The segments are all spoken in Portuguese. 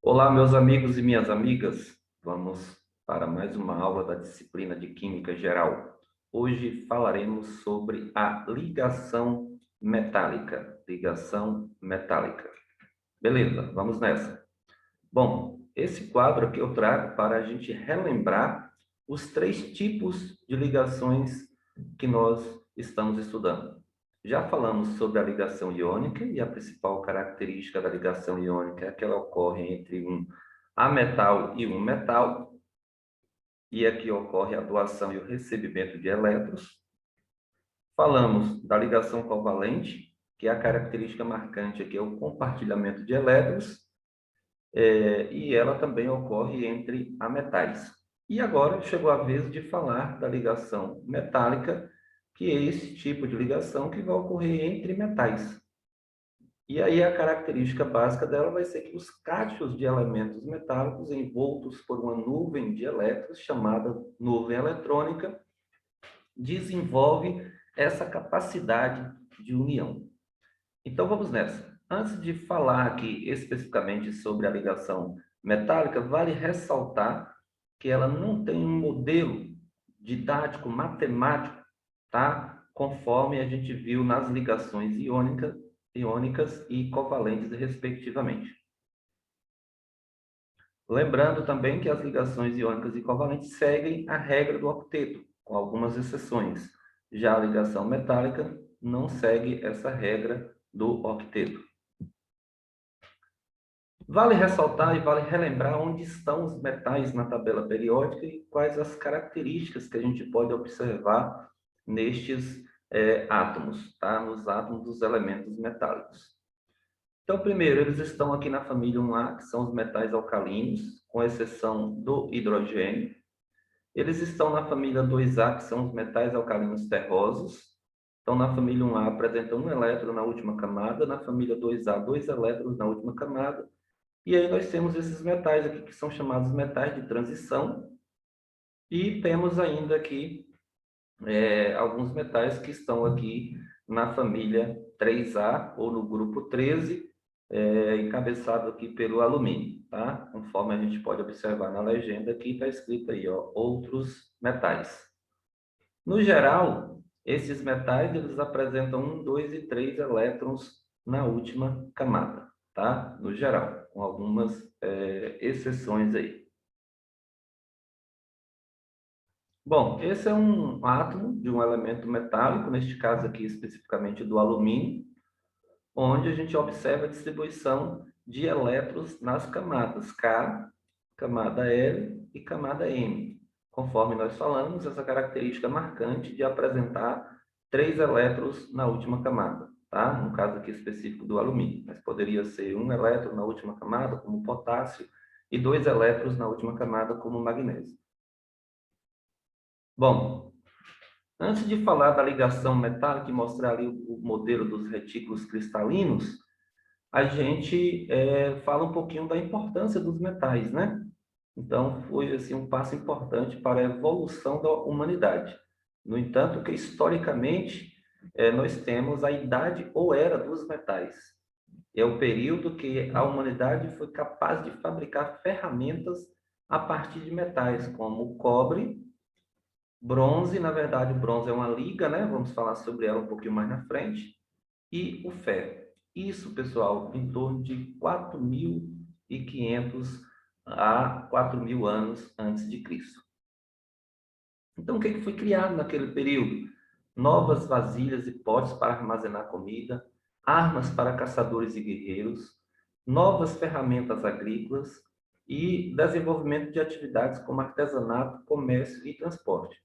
Olá, meus amigos e minhas amigas. Vamos para mais uma aula da disciplina de Química Geral. Hoje falaremos sobre a ligação metálica. Ligação metálica. Beleza, vamos nessa. Bom, esse quadro aqui eu trago para a gente relembrar os três tipos de ligações que nós estamos estudando. Já falamos sobre a ligação iônica e a principal característica da ligação iônica é que ela ocorre entre um ametal e um metal, e aqui ocorre a doação e o recebimento de elétrons. Falamos da ligação covalente, que é a característica marcante aqui é o compartilhamento de elétrons, e ela também ocorre entre ametais. E agora chegou a vez de falar da ligação metálica, que é esse tipo de ligação que vai ocorrer entre metais. E aí a característica básica dela vai ser que os cachos de elementos metálicos envoltos por uma nuvem de elétrons, chamada nuvem eletrônica, desenvolve essa capacidade de união. Então vamos nessa. Antes de falar aqui especificamente sobre a ligação metálica, vale ressaltar que ela não tem um modelo didático, matemático, tá? Conforme a gente viu nas ligações iônicas e covalentes, respectivamente. Lembrando também que as ligações iônicas e covalentes seguem a regra do octeto, com algumas exceções. Já a ligação metálica não segue essa regra do octeto. Vale ressaltar e vale relembrar onde estão os metais na tabela periódica e quais as características que a gente pode observar nestes átomos, tá? Nos átomos dos elementos metálicos. Então, primeiro, eles estão aqui na família 1A, que são os metais alcalinos, com exceção do hidrogênio. Eles estão na família 2A, que são os metais alcalinos terrosos. Então, na família 1A apresenta um elétron na última camada, na família 2A, dois elétrons na última camada. E aí nós temos esses metais aqui, que são chamados metais de transição. E temos ainda aqui alguns metais que estão aqui na família 3A, ou no grupo 13, encabeçado aqui pelo alumínio, tá? Conforme a gente pode observar na legenda aqui, está escrito aí, ó, outros metais. No geral, esses metais, eles apresentam 1, 2 e 3 elétrons na última camada, tá? No geral, com algumas exceções aí. Bom, esse é um átomo de um elemento metálico, neste caso aqui especificamente do alumínio, onde a gente observa a distribuição de elétrons nas camadas K, camada L e camada M. Conforme nós falamos, essa característica marcante de apresentar 3 elétrons na última camada, tá? No caso aqui específico do alumínio, mas poderia ser um elétron na última camada, como potássio, e 2 elétrons na última camada, como magnésio. Bom, antes de falar da ligação metálica e mostrar ali o modelo dos retículos cristalinos, a gente fala um pouquinho da importância dos metais, né? Então, foi assim, um passo importante para a evolução da humanidade. No entanto, que historicamente nós temos a idade ou era dos metais. É o período que a humanidade foi capaz de fabricar ferramentas a partir de metais, como o cobre, bronze, na verdade, o bronze é uma liga, né? Vamos falar sobre ela um pouquinho mais na frente, e o ferro. Isso, pessoal, em torno de 4.500 a 4.000 anos antes de Cristo. Então, o que foi criado naquele período? Novas vasilhas e potes para armazenar comida, armas para caçadores e guerreiros, novas ferramentas agrícolas e desenvolvimento de atividades como artesanato, comércio e transporte.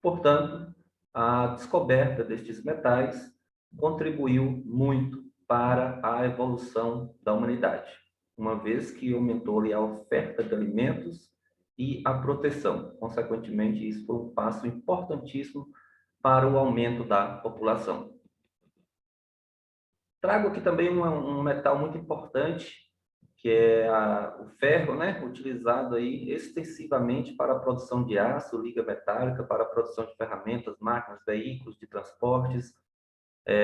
Portanto, a descoberta destes metais contribuiu muito para a evolução da humanidade, uma vez que aumentou a oferta de alimentos e a proteção. Consequentemente, isso foi um passo importantíssimo para o aumento da população. Trago aqui também um metal muito importante, que é o ferro, né? Utilizado aí extensivamente para a produção de aço, liga metálica, para a produção de ferramentas, máquinas, veículos de transportes,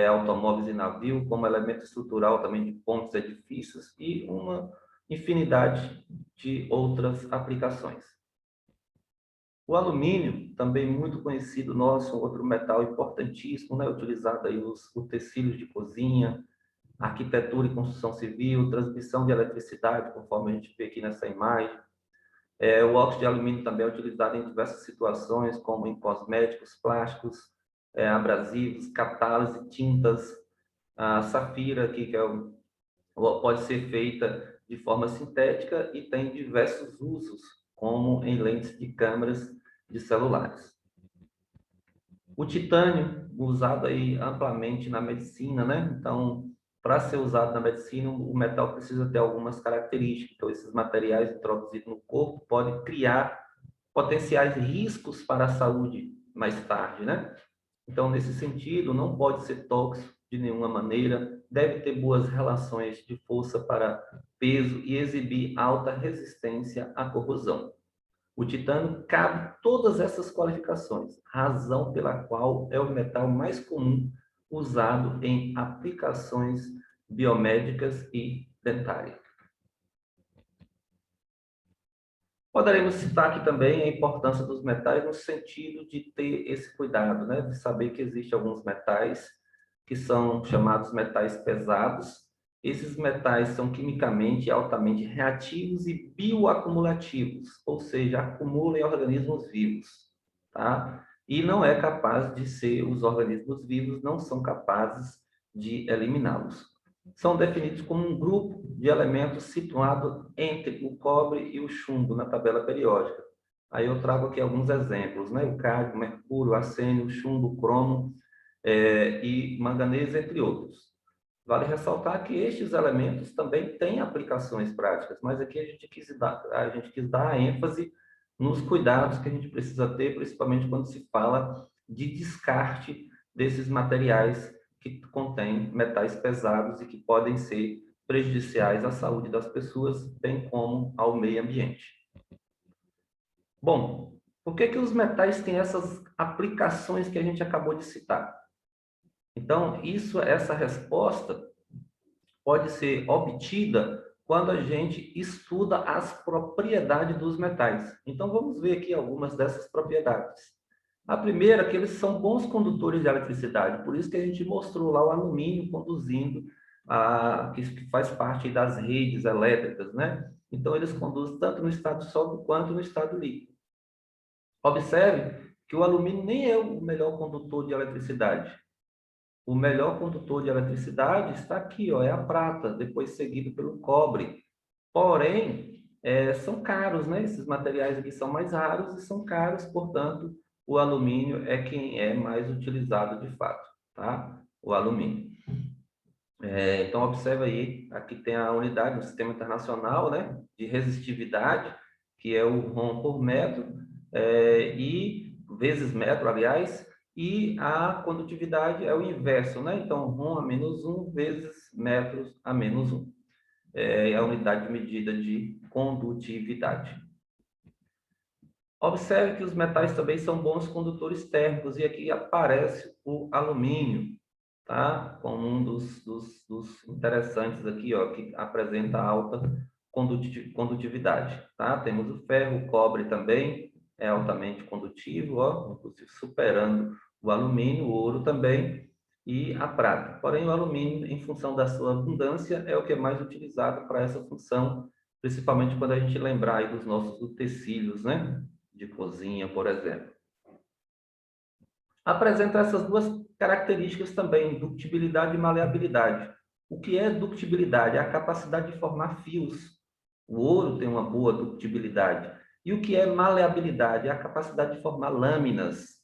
automóveis e navio, como elemento estrutural também de pontes, edifícios, e uma infinidade de outras aplicações. O alumínio, também muito conhecido nosso, outro metal importantíssimo, né, utilizado aí nos utensílios de cozinha, arquitetura e construção civil, transmissão de eletricidade, conforme a gente vê aqui nessa imagem. O óxido de alumínio também é utilizado em diversas situações, como em cosméticos, plásticos, abrasivos, catálise, tintas. A safira aqui, que pode ser feita de forma sintética e tem diversos usos, como em lentes de câmeras de celulares. O titânio, usado aí amplamente na medicina, né? Então, para ser usado na medicina, o metal precisa ter algumas características. Então, esses materiais introduzidos no corpo podem criar potenciais riscos para a saúde mais tarde, né? Então, nesse sentido, não pode ser tóxico de nenhuma maneira, deve ter boas relações de força para peso e exibir alta resistência à corrosão. O titânio cabe todas essas qualificações, razão pela qual é o metal mais comum usado em aplicações biomédicas e dentárias. Poderemos citar aqui também a importância dos metais no sentido de ter esse cuidado, né? De saber que existem alguns metais que são chamados metais pesados. Esses metais são quimicamente altamente reativos e bioacumulativos, ou seja, acumulam em organismos vivos, tá? E não é capaz de ser, os organismos vivos não são capazes de eliminá-los. São definidos como um grupo de elementos situado entre o cobre e o chumbo na tabela periódica. Aí eu trago aqui alguns exemplos, né? O cádmio, mercúrio, arsênio, chumbo, cromo e manganês, entre outros. Vale ressaltar que estes elementos também têm aplicações práticas, mas aqui a gente quis dar a ênfase nos cuidados que a gente precisa ter, principalmente quando se fala de descarte desses materiais que contêm metais pesados e que podem ser prejudiciais à saúde das pessoas, bem como ao meio ambiente. Bom, por que os metais têm essas aplicações que a gente acabou de citar? Então, essa resposta pode ser obtida quando a gente estuda as propriedades dos metais. Então, vamos ver aqui algumas dessas propriedades. A primeira é que eles são bons condutores de eletricidade, por isso que a gente mostrou lá o alumínio conduzindo, que faz parte das redes elétricas, né? Então, eles conduzem tanto no estado sólido quanto no estado líquido. Observe que o alumínio nem é o melhor condutor de eletricidade. O melhor condutor de eletricidade está aqui, ó, é a prata, depois seguido pelo cobre. Porém, são caros, né? Esses materiais aqui são mais raros e são caros, portanto, o alumínio é quem é mais utilizado de fato, tá? O alumínio. Então, observa aí, aqui tem a unidade no Sistema Internacional, né? De resistividade, que é o ROM por metro, e vezes metro, aliás, e a condutividade é o inverso, né? Então, ROM a menos 1 vezes metros a menos 1. É a unidade de medida de condutividade. Observe que os metais também são bons condutores térmicos, e aqui aparece o alumínio, tá? Como um dos interessantes aqui, ó, que apresenta alta condutividade, tá? Temos o ferro, o cobre também é altamente condutivo, ó, inclusive superando o alumínio, o ouro também, e a prata. Porém, o alumínio, em função da sua abundância, é o que é mais utilizado para essa função, principalmente quando a gente lembrar aí dos nossos utensílios, né? De cozinha, por exemplo. Apresenta essas duas características também, ductibilidade e maleabilidade. O que é ductibilidade? É a capacidade de formar fios. O ouro tem uma boa ductibilidade. E o que é maleabilidade? É a capacidade de formar lâminas.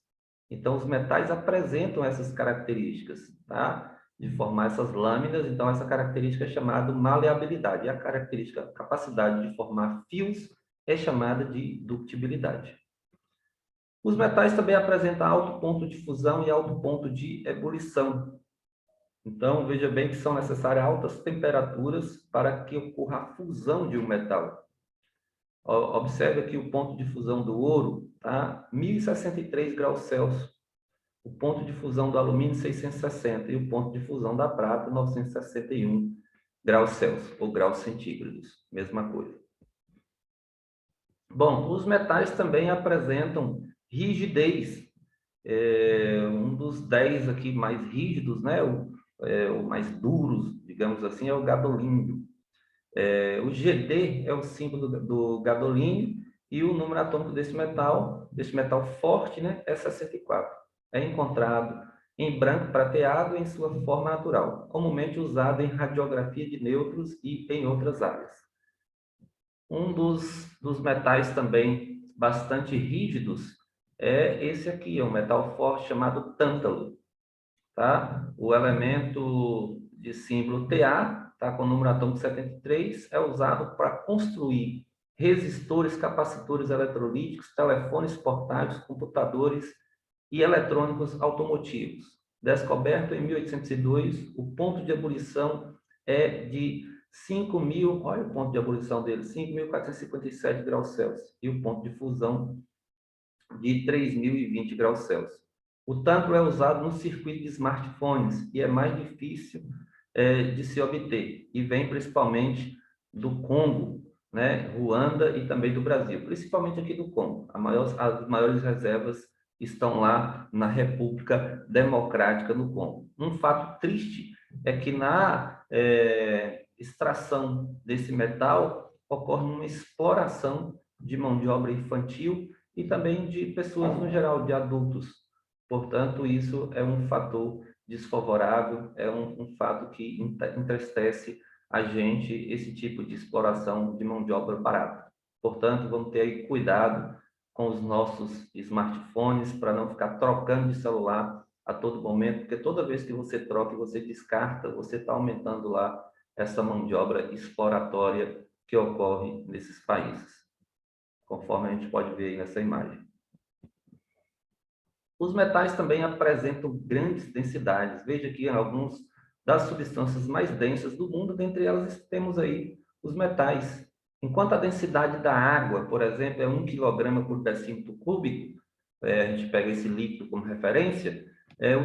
Então, os metais apresentam essas características, tá? De formar essas lâminas. Então, essa característica é chamada maleabilidade. E a característica, a capacidade de formar fios, é chamada de ductibilidade. Os metais também apresentam alto ponto de fusão e alto ponto de ebulição. Então, veja bem que são necessárias altas temperaturas para que ocorra a fusão de um metal. Observe aqui o ponto de fusão do ouro, tá? 1063 graus Celsius. O ponto de fusão do alumínio, 660. E o ponto de fusão da prata, 961. graus Celsius ou graus centígrados, mesma coisa. Bom, os metais também apresentam rigidez. Um dos 10 aqui mais rígidos, né? O mais duros, digamos assim, é o gadolínio. O Gd é o símbolo do gadolínio e o número atômico desse metal forte, né, é 64. É encontrado em branco prateado em sua forma natural, comumente usado em radiografia de nêutrons e em outras áreas. Um dos metais também bastante rígidos é esse aqui, é um metal forte chamado tântalo. Tá? O elemento de símbolo Ta, tá? Com o número atômico 73, é usado para construir resistores, capacitores eletrolíticos, telefones portáteis, computadores e eletrônicos automotivos. Descoberto em 1802, o ponto de ebulição é de 5.000, olha o ponto de ebulição dele, 5.457 graus Celsius, e o ponto de fusão de 3.020 graus Celsius. O tântalo é usado no circuito de smartphones e é mais difícil de se obter, e vem principalmente do Congo, né, Ruanda e também do Brasil, principalmente aqui do Congo. As maiores reservas estão lá na República Democrática do Congo. Um fato triste é que na extração desse metal ocorre uma exploração de mão de obra infantil e também de pessoas no geral, de adultos. Portanto, isso é um fator desfavorável, é um fato que entristece a gente, esse tipo de exploração de mão de obra barata. Portanto, vamos ter aí cuidado com os nossos smartphones para não ficar trocando de celular a todo momento, porque toda vez que você troca e você descarta, você está aumentando lá essa mão de obra exploratória que ocorre nesses países, conforme a gente pode ver aí nessa imagem. Os metais também apresentam grandes densidades. Veja aqui alguns das substâncias mais densas do mundo, dentre elas temos aí os metais. Enquanto a densidade da água, por exemplo, é 1 kg por decímetro cúbico, a gente pega esse líquido como referência,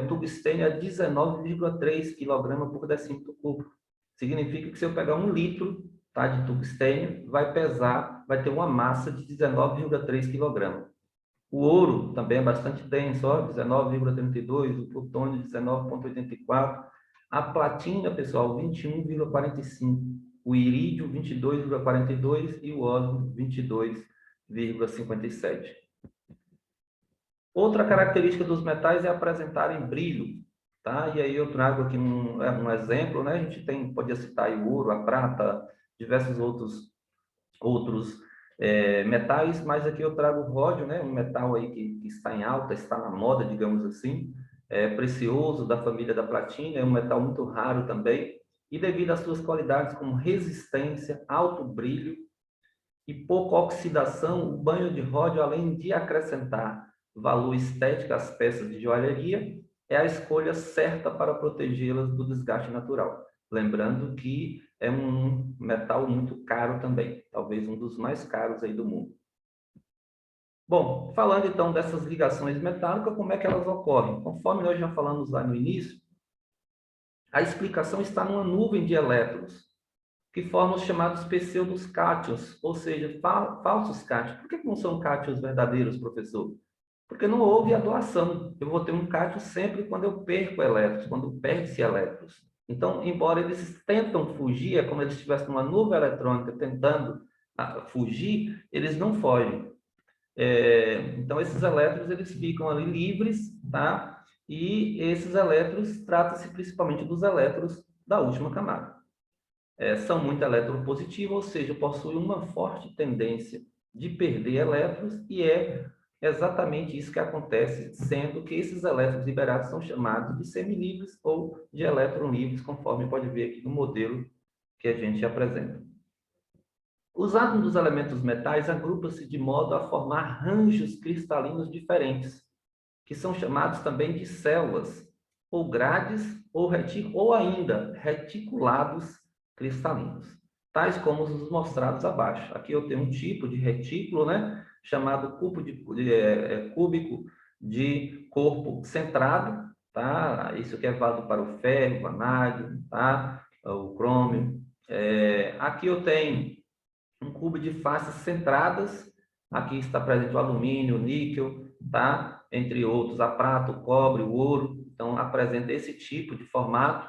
o tungstênio é 19,3 kg por decímetro cúbico. Significa que se eu pegar 1 litro, tá, de tungstênio, vai ter uma massa de 19,3 kg. O ouro também é bastante denso, 19,32, o plutônio 19,84, a platina, pessoal, 21,45, o irídio 22,42 e o ósmio 22,57. Outra característica dos metais é apresentarem brilho, tá? E aí eu trago aqui um exemplo, né? A gente podia citar aí o ouro, a prata, diversos outros metais, mas aqui eu trago o ródio, né? Um metal aí que está em alta, está na moda, digamos assim, é precioso, da família da platina, é um metal muito raro também, e devido às suas qualidades como resistência, alto brilho e pouca oxidação, o banho de ródio, além de acrescentar valor estético às peças de joalheria, é a escolha certa para protegê-las do desgaste natural. Lembrando que é um metal muito caro também, talvez um dos mais caros aí do mundo. Bom, falando então dessas ligações metálicas, como é que elas ocorrem? Conforme nós já falamos lá no início, a explicação está numa nuvem de elétrons, que formam os chamados pseudos cátions, ou seja, falsos cátions. Por que não são cátions verdadeiros, professor? Porque não houve a doação. Eu vou ter um cátion sempre quando eu perco elétrons, quando perde-se elétrons. Então, embora eles tentam fugir, é como se eles estivessem numa nuvem eletrônica tentando fugir, eles não fogem. Então, esses elétrons eles ficam ali livres, tá? E esses elétrons, trata-se principalmente dos elétrons da última camada. São muito eletropositivos, ou seja, possuem uma forte tendência de perder elétrons, e é exatamente isso que acontece, sendo que esses elétrons liberados são chamados de semilivres ou de elétron livres, conforme pode ver aqui no modelo que a gente apresenta. Os átomos dos elementos metais agrupam-se de modo a formar ranjos cristalinos diferentes, que são chamados também de células, ou grades, ou ainda reticulados cristalinos, tais como os mostrados abaixo. Aqui eu tenho um tipo de retículo, né, chamado cúbico de corpo centrado, tá? Isso que é válido para o ferro, o vanádio, tá? O crômio, Aqui eu tenho um cubo de faces centradas. Aqui está presente o alumínio, o níquel, tá? Entre outros, a prata, o cobre, o ouro. Então, apresenta esse tipo de formato.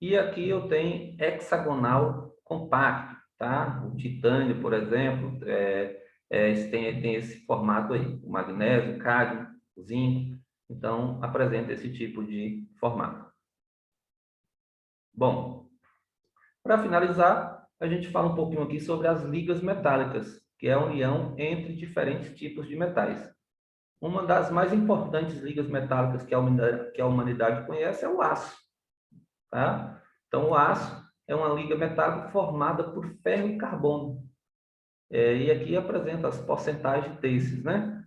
E aqui eu tenho hexagonal compacto, tá? O titânio, por exemplo, tem esse formato aí. O magnésio, o cádmio, o zinco. Então, apresenta esse tipo de formato. Bom, para finalizar, a gente fala um pouquinho aqui sobre as ligas metálicas, que é a união entre diferentes tipos de metais. Uma das mais importantes ligas metálicas que a humanidade conhece é o aço, tá? Então, o aço é uma liga metálica formada por ferro e carbono. E aqui apresenta as porcentagens desses, né?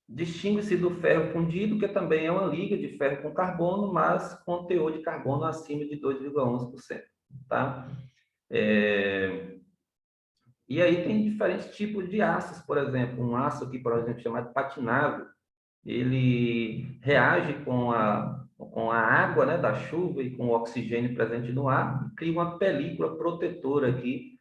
Distingue-se do ferro fundido, que também é uma liga de ferro com carbono, mas com teor de carbono acima de 2,11%, tá? E aí tem diferentes tipos de aços, por exemplo, um aço aqui, por exemplo, chamado patinável, ele reage com a água, né, da chuva e com o oxigênio presente no ar, e cria uma película protetora aqui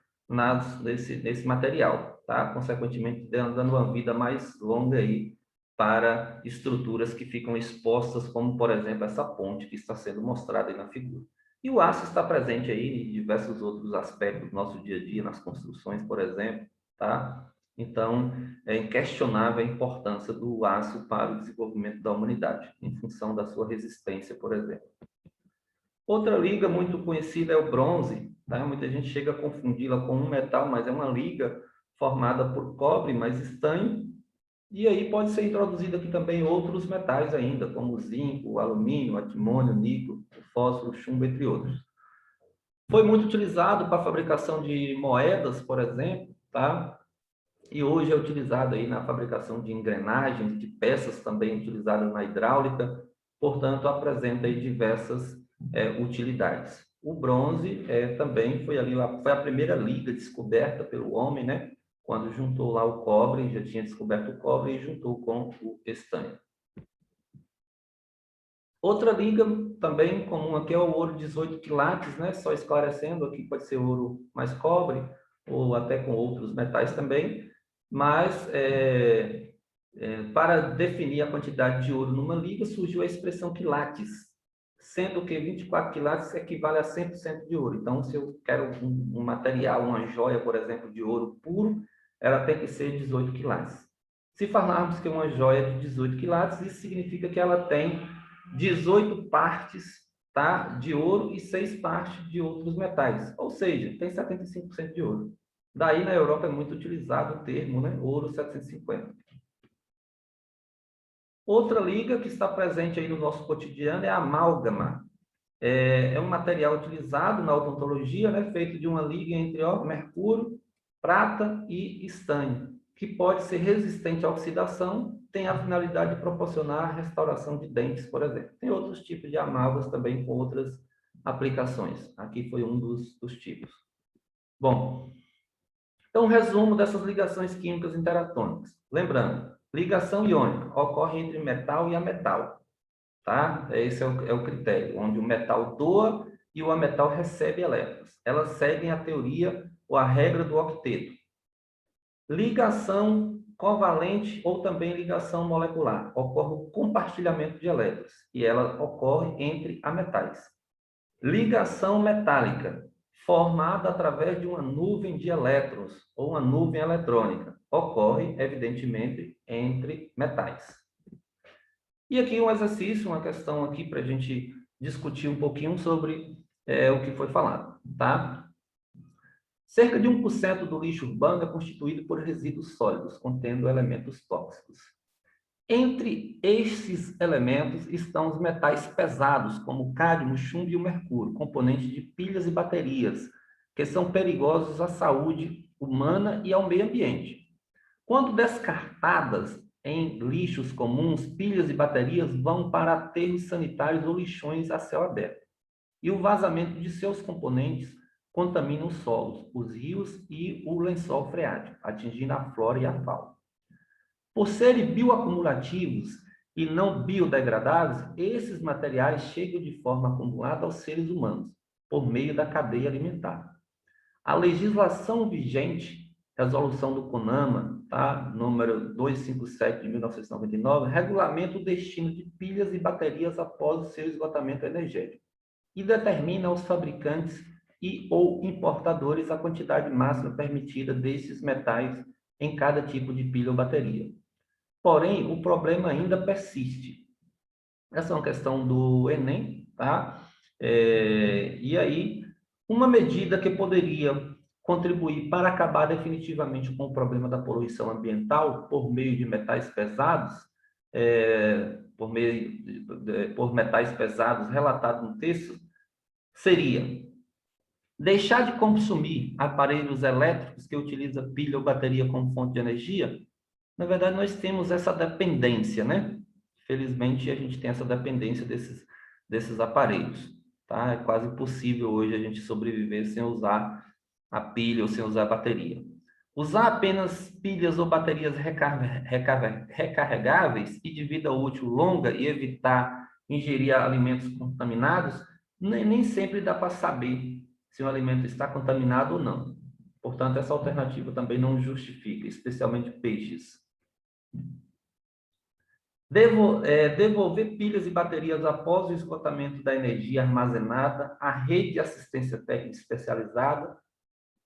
nesse material, tá? Consequentemente, dando uma vida mais longa aí para estruturas que ficam expostas, como, por exemplo, essa ponte que está sendo mostrada aí na figura. E o aço está presente aí em diversos outros aspectos do nosso dia a dia, nas construções, por exemplo, tá? Então, é inquestionável a importância do aço para o desenvolvimento da humanidade, em função da sua resistência, por exemplo. Outra liga muito conhecida é o bronze, tá? Muita gente chega a confundi-la com um metal, mas é uma liga formada por cobre mais estanho, e aí pode ser introduzido aqui também outros metais ainda, como o zinco, o alumínio, o antimônio, o níquel, o fósforo, o chumbo, entre outros. Foi muito utilizado para a fabricação de moedas, por exemplo, tá? E hoje é utilizado aí na fabricação de engrenagens, de peças também utilizadas na hidráulica, portanto, apresenta aí diversas utilidades. O bronze também foi a primeira liga descoberta pelo homem, né? Quando juntou lá o cobre, já tinha descoberto o cobre e juntou com o estanho. Outra liga também comum aqui é o ouro 18 quilates, né? Só esclarecendo, aqui pode ser ouro mais cobre, ou até com outros metais também, mas para definir a quantidade de ouro numa liga, surgiu a expressão quilates, sendo que 24 quilates equivale a 100% de ouro. Então, se eu quero um material, uma joia, por exemplo, de ouro puro, ela tem que ser 18 quilates. Se falarmos que uma joia de 18 quilates, isso significa que ela tem 18 partes, tá, de ouro e 6 partes de outros metais. Ou seja, tem 75% de ouro. Daí, na Europa, é muito utilizado o termo, né, ouro 750. Outra liga que está presente aí no nosso cotidiano é a amálgama. É um material utilizado na odontologia, né, feito de uma liga entre mercúrio, prata e estanho, que pode ser resistente à oxidação, tem a finalidade de proporcionar a restauração de dentes, por exemplo. Tem outros tipos de amálgamas também com outras aplicações. Aqui foi um dos tipos. Bom, então, resumo dessas ligações químicas interatômicas. Lembrando, ligação iônica ocorre entre metal e ametal, tá? Esse é o critério, onde o metal doa e o ametal recebe elétrons. Elas seguem a teoria ou a regra do octeto. Ligação covalente ou também ligação molecular. Ocorre o compartilhamento de elétrons e ela ocorre entre ametais. Ligação metálica, formada através de uma nuvem de elétrons ou uma nuvem eletrônica. Ocorre, evidentemente, entre metais. E aqui um exercício, uma questão aqui para a gente discutir um pouquinho sobre o que foi falado, tá? Cerca de 1% do lixo urbano é constituído por resíduos sólidos, contendo elementos tóxicos. Entre esses elementos estão os metais pesados, como o cádmio, o chumbo e o mercúrio, componentes de pilhas e baterias, que são perigosos à saúde humana e ao meio ambiente. Quando descartadas em lixos comuns, pilhas e baterias vão para aterros sanitários ou lixões a céu aberto. E o vazamento de seus componentes contamina os solos, os rios e o lençol freático, atingindo a flora e a fauna. Por serem bioacumulativos e não biodegradáveis, esses materiais chegam de forma acumulada aos seres humanos. por meio da cadeia alimentar. A legislação vigente, resolução do CONAMA, tá? Número 257 de 1999, regulamenta o destino de pilhas e baterias após o seu esgotamento energético e determina aos fabricantes e ou importadores a quantidade máxima permitida desses metais em cada tipo de pilha ou bateria. Porém, o problema ainda persiste. Essa é uma questão do Enem, tá? E aí, uma medida que poderia contribuir para acabar definitivamente com o problema da poluição ambiental por meio de metais pesados, por metais pesados relatado no texto, seria deixar de consumir aparelhos elétricos que utilizam pilha ou bateria como fonte de energia. Na verdade, nós temos essa dependência, né? Felizmente, a gente tem essa dependência desses aparelhos, tá? É quase impossível hoje a gente sobreviver sem usar a pilha ou sem usar a bateria. Usar apenas pilhas ou baterias recarregáveis e de vida útil longa e evitar ingerir alimentos contaminados, nem sempre dá para saber se o alimento está contaminado ou não. Portanto, essa alternativa também não justifica, especialmente peixes. Devolver pilhas e baterias após o esgotamento da energia armazenada à rede de assistência técnica especializada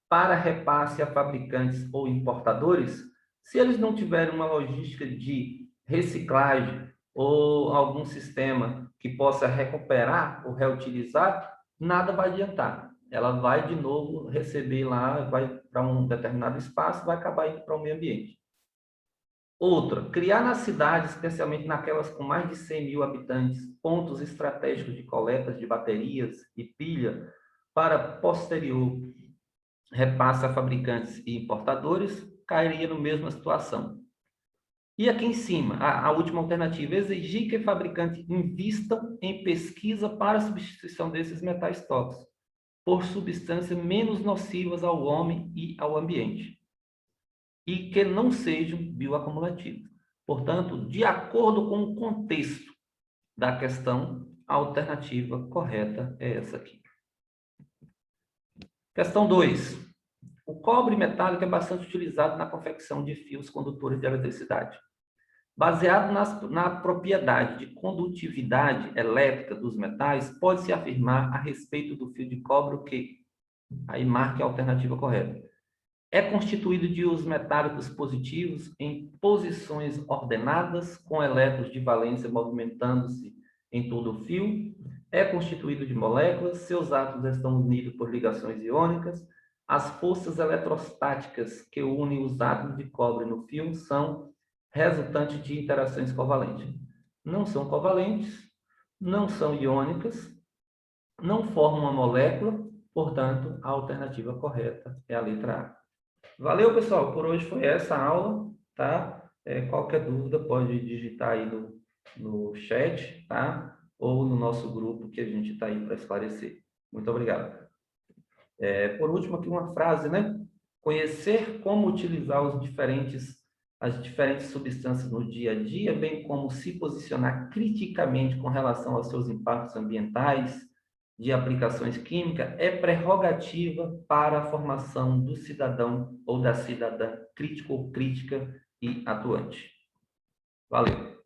para repasse a fabricantes ou importadores, se eles não tiverem uma logística de reciclagem ou algum sistema que possa recuperar ou reutilizar, nada vai adiantar. Ela vai de novo receber lá, vai para um determinado espaço, vai acabar indo para o meio ambiente. Outra, criar nas cidades, especialmente naquelas com mais de 100 mil habitantes, pontos estratégicos de coletas de baterias e pilha para posterior repasse a fabricantes e importadores, cairia na mesma situação. E aqui em cima, a última alternativa, exigir que fabricantes invistam em pesquisa para a substituição desses metais tóxicos por substâncias menos nocivas ao homem e ao ambiente, e que não sejam bioacumulativos. Portanto, de acordo com o contexto da questão, a alternativa correta é essa aqui. Questão 2. O cobre metálico é bastante utilizado na confecção de fios condutores de eletricidade. Baseado na propriedade de condutividade elétrica dos metais, pode-se afirmar a respeito do fio de cobre o que? Aí marque a alternativa correta. É constituído de íons metálicos positivos em posições ordenadas, com elétrons de valência movimentando-se em todo o fio. É constituído de moléculas, seus átomos estão unidos por ligações iônicas. As forças eletrostáticas que unem os átomos de cobre no fio são resultantes de interações covalentes. Não são covalentes, não são iônicas, não formam uma molécula, portanto, a alternativa correta é a letra A. Valeu, pessoal, por hoje foi essa aula, tá? Qualquer dúvida pode digitar aí no chat, tá? Ou no nosso grupo que a gente está aí para esclarecer. Muito obrigado. Por último, aqui uma frase, né? Conhecer como utilizar as diferentes substâncias no dia a dia, bem como se posicionar criticamente com relação aos seus impactos ambientais, de aplicações químicas, é prerrogativa para a formação do cidadão ou da cidadã crítico ou crítica e atuante. Valeu!